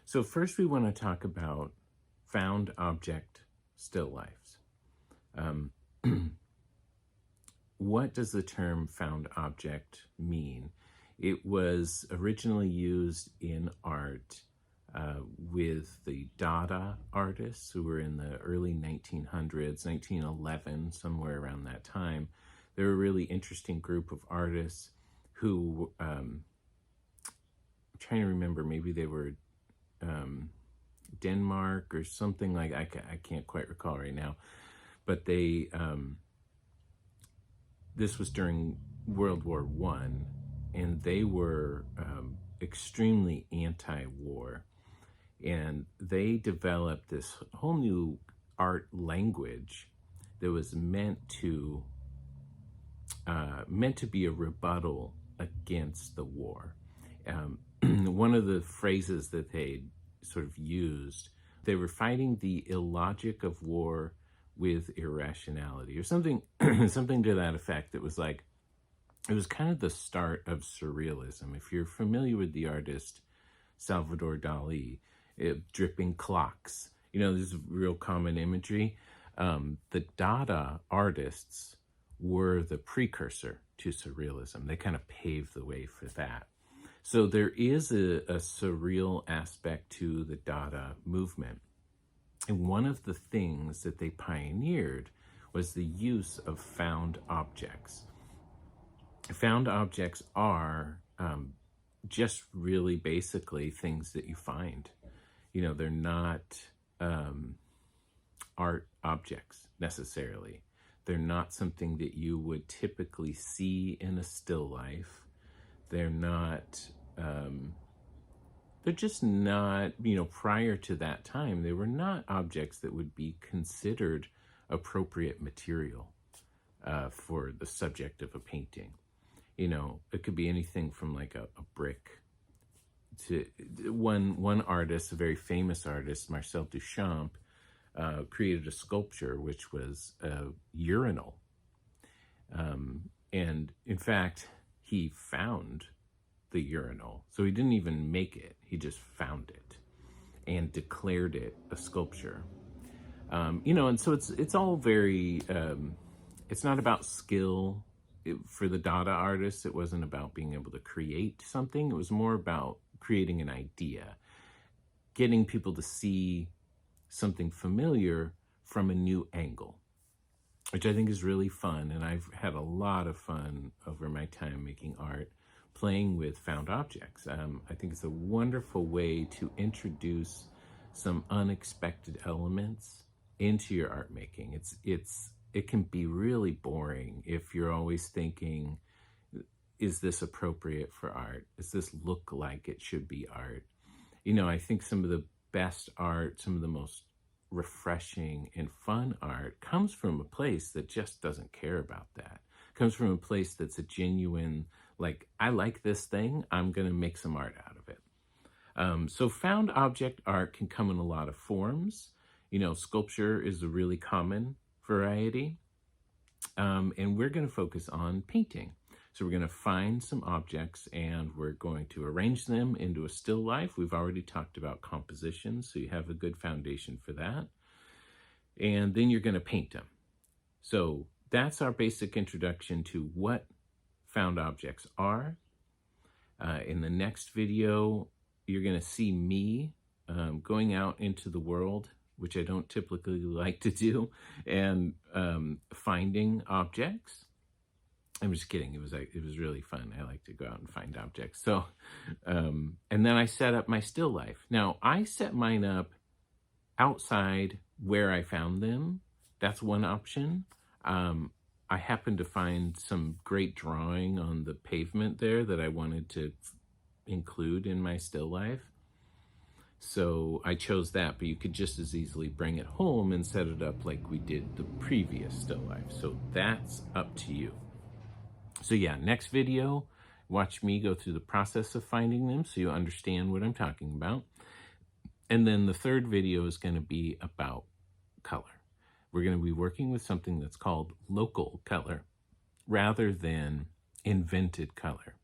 So first we want to talk about found object still lifes. Um, what does the term found object mean? It was originally used in art with the Dada artists who were in the early 1900s, 1911, somewhere around that time. They're a really interesting group of artists who, I'm trying to remember, maybe they were Denmark or something like I can't quite recall right now, but they this was during World War One, and they were extremely anti-war, and they developed this whole new art language that was meant to be a rebuttal against the war. One of the phrases that they sort of used, they were fighting the illogic of war with irrationality, or something something to that effect. It was like, it was kind of the start of surrealism. If you're familiar with the artist Salvador Dali, dripping clocks, this is real common imagery. The Dada artists were the precursor to surrealism. They kind of paved the way for that. So there is a surreal aspect to the Dada movement. And one of the things that they pioneered was the use of found objects. Found objects are just really basically things that you find. They're not art objects necessarily. They're not something that you would typically see in a still life. They're not, they're just not, prior to that time, they were not objects that would be considered appropriate material for the subject of a painting. It could be anything from like a brick to one artist, a very famous artist, Marcel Duchamp, created a sculpture which was a urinal. And in fact, he found the urinal. So he didn't even make it. He just found it and declared it a sculpture. And so it's all very, it's not about skill. For the Dada artists, it wasn't about being able to create something. It was more about creating an idea, getting people to see something familiar from a new angle, which I think is really fun. And I've had a lot of fun over my time making art, playing with found objects. I think it's a wonderful way to introduce some unexpected elements into your art making. It can be really boring if you're always thinking, is this appropriate for art? Does this look like it should be art? I think some of the best art, some of the most refreshing and fun art comes from a place that just doesn't care about that. Comes from a place that's a genuine, like, I like this thing, I'm gonna make some art out of it. So found object art can come in a lot of forms. Sculpture is a really common variety. And we're gonna focus on painting. So we're gonna find some objects and we're going to arrange them into a still life. We've already talked about composition, so you have a good foundation for that. And then you're gonna paint them. So that's our basic introduction to what found objects are. In the next video, you're gonna see me going out into the world, which I don't typically like to do, and finding objects. I'm just kidding. It was really fun. I like to go out and find objects. So, and then I set up my still life. Now, I set mine up outside where I found them. That's one option. I happened to find some great drawing on the pavement there that I wanted to include in my still life. So I chose that, but you could just as easily bring it home and set it up like we did the previous still life. So that's up to you. So yeah, next video, watch me go through the process of finding them so you understand what I'm talking about. And then the third video is going to be about color. We're going to be working with something that's called local color rather than invented color.